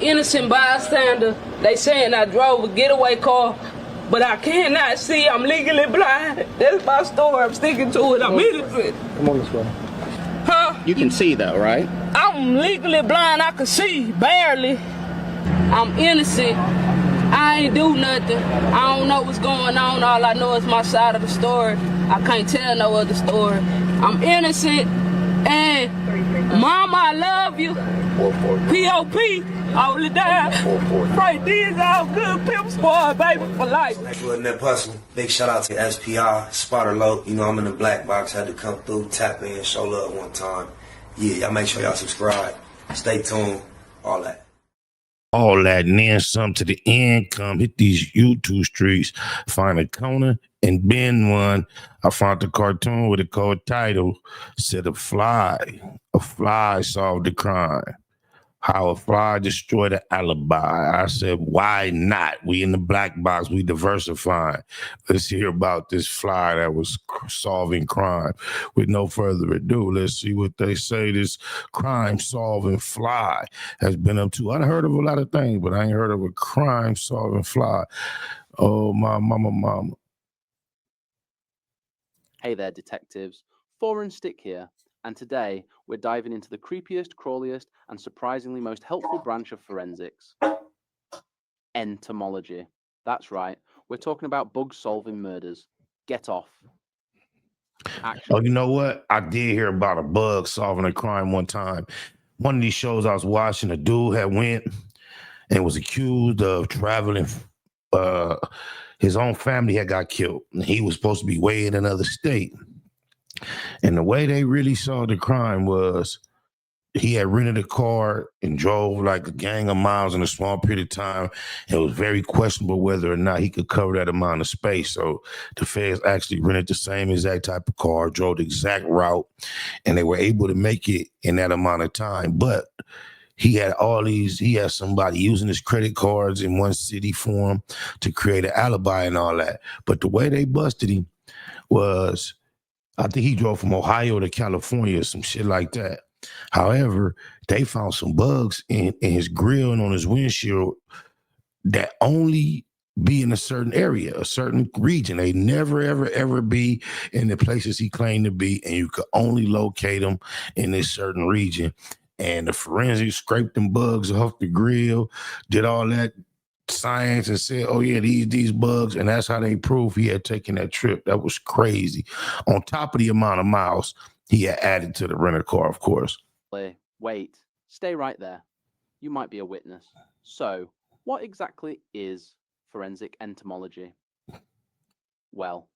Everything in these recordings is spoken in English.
an innocent bystander. They saying I drove a getaway car, but I cannot see. I'm legally blind. That's my story. I'm sticking to it. I'm innocent. Come on this way. Huh? You can see though, right? I'm legally blind. I can see, barely. I'm innocent. I ain't do nothing. I don't know what's going on. All I know is my side of the story. I can't tell no other story. I'm innocent. And Mama, I love you. P.O.P. all the time. Right, these all good pimp spoil, baby, for life. Wasn't that personal? Big shout out to SPR, Spotter Low. You know, I'm in the black box. Had to come through, tap in, show love one time. Yeah, y'all make sure y'all subscribe. Stay tuned. All that. All that and then some to the end. Come hit these YouTube streets, find a corner and bend one. I found the cartoon with a cold title, said a fly solved the crime. How a fly destroyed an alibi. I said, why not? We in the black box, we diversifying. Let's hear about this fly that was solving crime. With no further ado, let's see what they say this crime-solving fly has been up to. I've heard of a lot of things, but I ain't heard of a crime-solving fly. Oh, my mama. Hey there, detectives. Foreign Stick here. And today, we're diving into the creepiest, crawliest, and surprisingly most helpful branch of forensics. Entomology. That's right, we're talking about bug-solving murders. Get off. Actually, Oh, you know what? I did hear about a bug solving a crime one time. One of these shows I was watching, a dude had went and was accused of traveling. His own family had got killed. And he was supposed to be way in another state. And the way they really saw the crime was he had rented a car and drove like a gang of miles in a small period of time. It was very questionable whether or not he could cover that amount of space. So the feds actually rented the same exact type of car, drove the exact route, and they were able to make it in that amount of time. But he had somebody using his credit cards in one city for him to create an alibi and all that. But the way they busted him was, I think he drove from Ohio to California or some shit like that. However, they found some bugs in his grill and on his windshield that only be in a certain area, a certain region. They never, ever be in the places he claimed to be, and you could only locate them in this certain region. And the forensics scraped them bugs off the grill, did all that science and said, oh yeah, these bugs, and that's how they proved he had taken that trip. That was crazy. On top of the amount of miles he had added to the rental car, of course. wait, stay right there. You might be a witness. So, what exactly is forensic entomology? Well,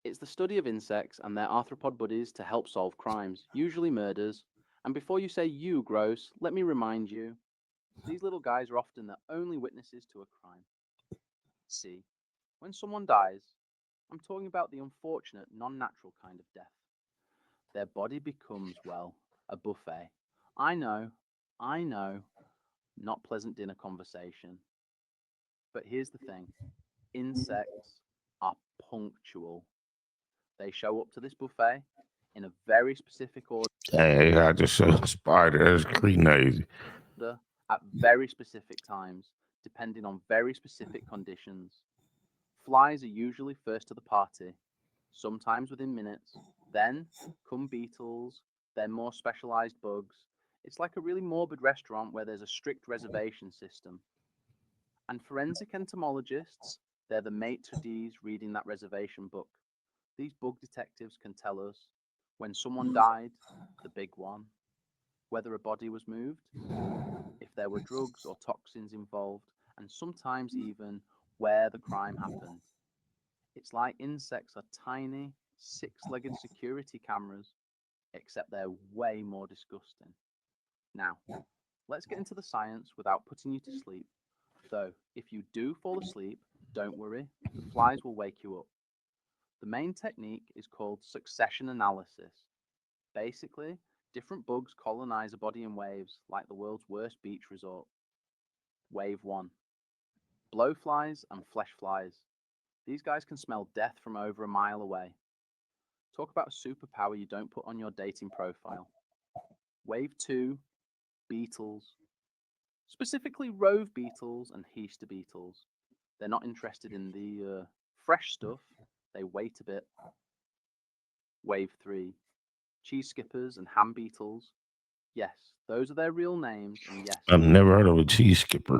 it's the study of insects and their arthropod buddies to help solve crimes, usually murders. And before you say you gross, let me remind you, these little guys are often the only witnesses to a crime. See, when someone dies, I'm talking about the unfortunate, non-natural kind of death. Their body becomes, well, a buffet. I know, not pleasant dinner conversation. But here's the thing, insects are punctual. They show up to this buffet in a very specific order. Hey, I just saw a spider. That's crazy. At very specific times, depending on very specific conditions. Flies are usually first to the party, sometimes within minutes. Then come beetles, then more specialized bugs. It's like a really morbid restaurant where there's a strict reservation system. And forensic entomologists, they're the maitre d's reading that reservation book. These bug detectives can tell us when someone died, the big one, whether a body was moved, if there were drugs or toxins involved, and sometimes even where the crime happened. It's like insects are tiny, six-legged security cameras, except they're way more disgusting. Now, let's get into the science without putting you to sleep. Though, if you do fall asleep, don't worry, the flies will wake you up. The main technique is called succession analysis. Basically, different bugs colonize a body in waves, like the world's worst beach resort. Wave 1. Blowflies and flesh flies. These guys can smell death from over a mile away. Talk about a superpower you don't put on your dating profile. Wave 2. Beetles. specifically rove beetles and Heaster beetles. They're not interested in the fresh stuff. They wait a bit. Wave 3. Cheese skippers and ham beetles. Yes, those are their real names, and yes, I've never heard of a cheese skipper.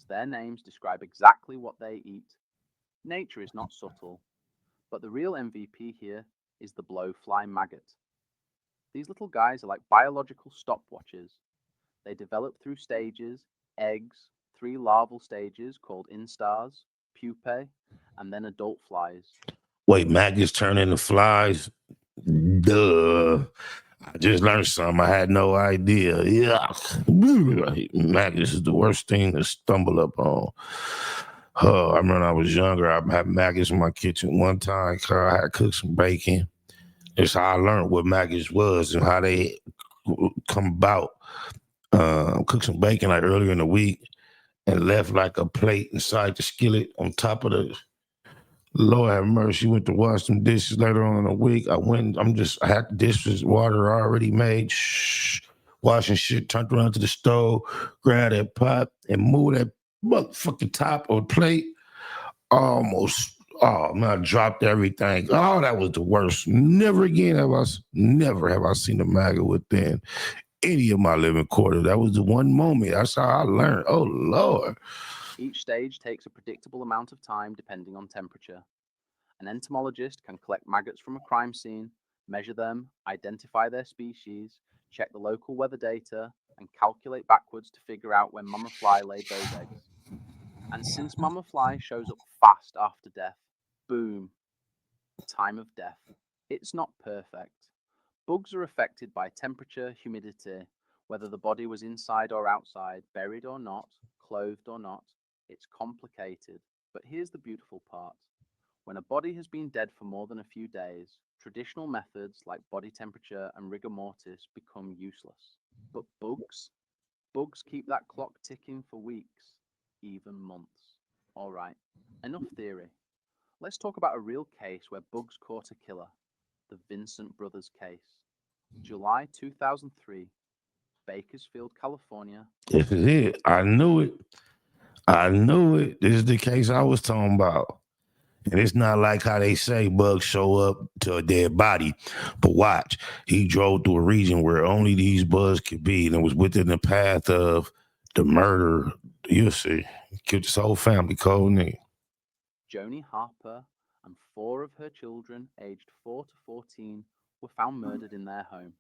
their names describe exactly what they eat. Nature is not subtle, but the real MVP here is the blowfly maggot. These little guys are like biological stopwatches. They develop through stages: eggs, 3 larval stages called instars, pupae, and then adult flies. Wait, maggots turn into flies? Duh. I just learned something. I had no idea. Yeah. Maggots is the worst thing to stumble up on. Oh, I remember when I was younger, I had maggots in my kitchen one time. I had cooked some bacon. That's how I learned what maggots was and how they come about. Cooked some bacon like earlier in the week and left like a plate inside the skillet on top of the. Lord have mercy. Went to wash some dishes later on in the week. I had the dishes water already made. Washing shit, turned around to the stove, grabbed that pot and moved that motherfucking top of the plate. Oh man, I dropped everything. Oh, that was the worst. Never have I seen a maggot within any of my living quarters. That was the one moment. That's how I learned. Oh Lord. Each stage takes a predictable amount of time depending on temperature. An entomologist can collect maggots from a crime scene, measure them, identify their species, check the local weather data, and calculate backwards to figure out when mama fly laid those eggs. And since mama fly shows up fast after death, boom, time of death. It's not perfect. Bugs are affected by temperature, humidity, whether the body was inside or outside, buried or not, clothed or not. It's complicated, but here's the beautiful part. When a body has been dead for more than a few days, traditional methods like body temperature and rigor mortis become useless. But bugs keep that clock ticking for weeks, even months. All right, enough theory. Let's talk about a real case where bugs caught a killer, the Vincent brothers case. July 2003, Bakersfield, California. This is it. I knew it. This is the case I was talking about. And it's not like how they say bugs show up to a dead body. But watch, he drove through a region where only these bugs could be, and it was within the path of the murder. You'll see. Killed his whole family, cold nigga. Joni Harper and 4 of her children, aged 4 to 14, were found murdered in their home.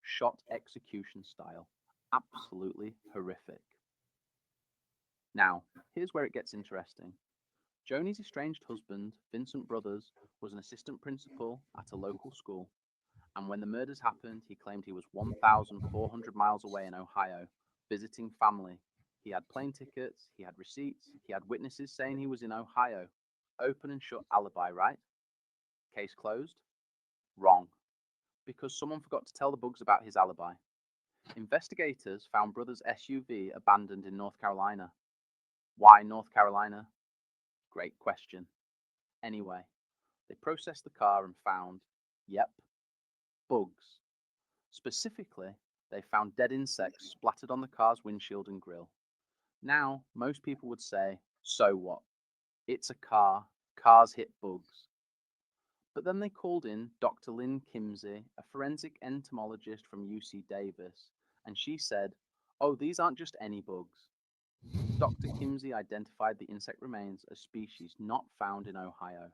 Shot execution style. Absolutely horrific. Now, here's where it gets interesting. Joni's estranged husband, Vincent Brothers, was an assistant principal at a local school, and when the murders happened, he claimed he was 1,400 miles away in Ohio, visiting family. He had plane tickets, he had receipts, he had witnesses saying he was in Ohio. Open and shut alibi, right? Case closed? Wrong. Because someone forgot to tell the bugs about his alibi. Investigators found Brothers' SUV abandoned in North Carolina. Why North Carolina? Great question. Anyway, they processed the car and found, yep, bugs. Specifically, they found dead insects splattered on the car's windshield and grille. Now, most people would say, so what? It's a car. Cars hit bugs. But then they called in Dr. Lynn Kimsey, a forensic entomologist from UC Davis, and she said, oh, these aren't just any bugs. Dr. Kimsey identified the insect remains as species not found in Ohio.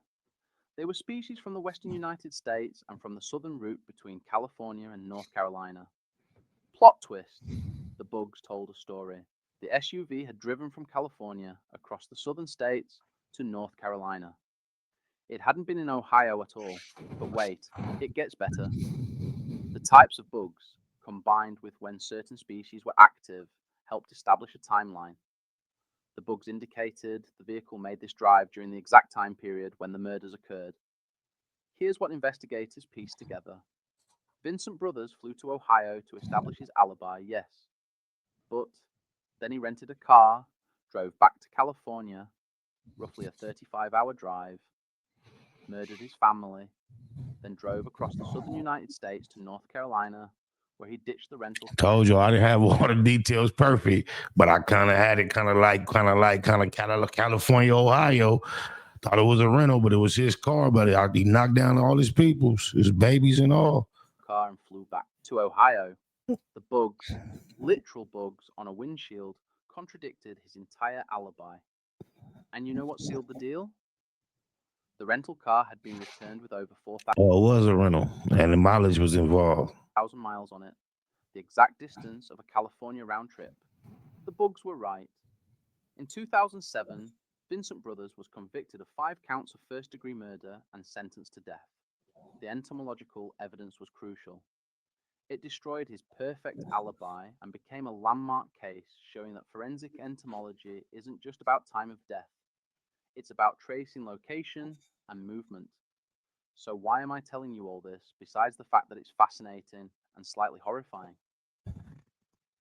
They were species from the western United States and from the southern route between California and North Carolina. Plot twist. The bugs told a story. The SUV had driven from California across the southern states to North Carolina. It hadn't been in Ohio at all. But wait, it gets better. The types of bugs, combined with when certain species were active, helped establish a timeline. The bugs indicated the vehicle made this drive during the exact time period when the murders occurred. Here's what investigators pieced together. Vincent Brothers flew to Ohio to establish his alibi, yes. But then he rented a car, drove back to California, roughly a 35-hour drive, murdered his family, then drove across the southern United States to North Carolina, where he ditched the rental. Told you I didn't have all the details perfect, but I kind of had it kind of like California, Ohio. Thought it was a rental, but it was his car. But he knocked down all his peoples, his babies and all. Car and flew back to Ohio. The bugs, literal bugs on a windshield, contradicted his entire alibi. And you know what sealed the deal? The rental car had been returned with over 4,000 Oh, it was a rental, and the mileage was involved. miles on it, the exact distance of a California round trip. The bugs were right. In 2007, Vincent Brothers was convicted of 5 counts of first-degree murder and sentenced to death. The entomological evidence was crucial. It destroyed his perfect alibi and became a landmark case showing that forensic entomology isn't just about time of death. It's about tracing location and movement. So why am I telling you all this, besides the fact that it's fascinating and slightly horrifying?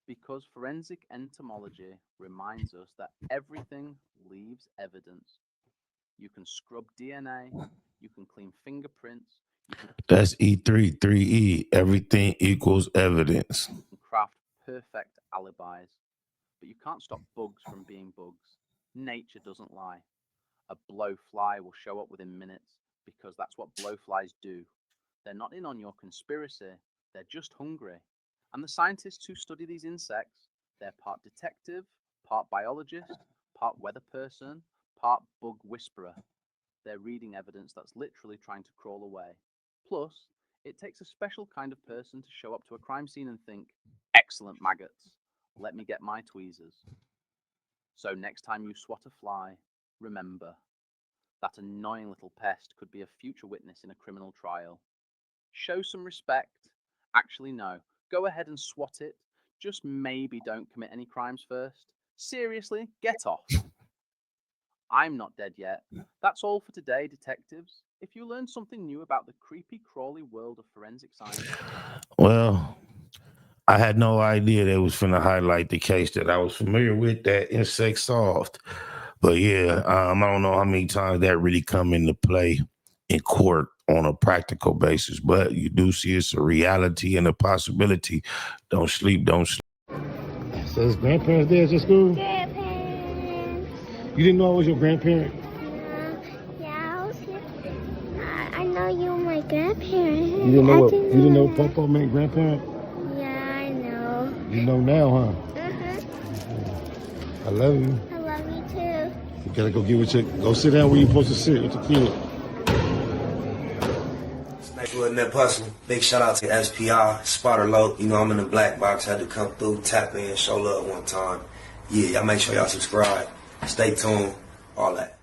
Because forensic entomology reminds us that everything leaves evidence. You can scrub DNA, you can clean fingerprints, That's E3, 3E. Everything equals evidence. you can craft perfect alibis, but you can't stop bugs from being bugs. Nature doesn't lie. A blowfly will show up within minutes because that's what blowflies do. They're not in on your conspiracy, they're just hungry. And the scientists who study these insects, they're part detective, part biologist, part weather person, part bug whisperer. They're reading evidence that's literally trying to crawl away. Plus, it takes a special kind of person to show up to a crime scene and think, excellent maggots, let me get my tweezers. So next time you swat a fly, remember, that annoying little pest could be a future witness in a criminal trial. Show some respect. Actually, no. Go ahead and swat it. Just maybe don't commit any crimes first. Seriously, get off. I'm not dead yet. That's all for today, detectives. If you learned something new about the creepy, crawly world of forensic science. Well, I had no idea they was finna highlight the case that I was familiar with, that insect solved. But yeah, I don't know how many times that really come into play in court on a practical basis, but you do see it's a reality and a possibility. Don't sleep, don't sleep. So his grandparents there at your school? Grandparents. You didn't know I was your grandparent? Yeah, I was here. I know you were my grandparent. You didn't know Popo meant grandparent? Yeah, I know. You know now, huh? I love you. I love you too. You gotta go get with go sit down where you're supposed to sit with the kid. Snake wasn't that personal. Big shout out to SPI, Spotter Low. You know, I'm in the black box. Had to come through, tap in, show love one time. Yeah, y'all make sure y'all subscribe. Stay tuned. All that.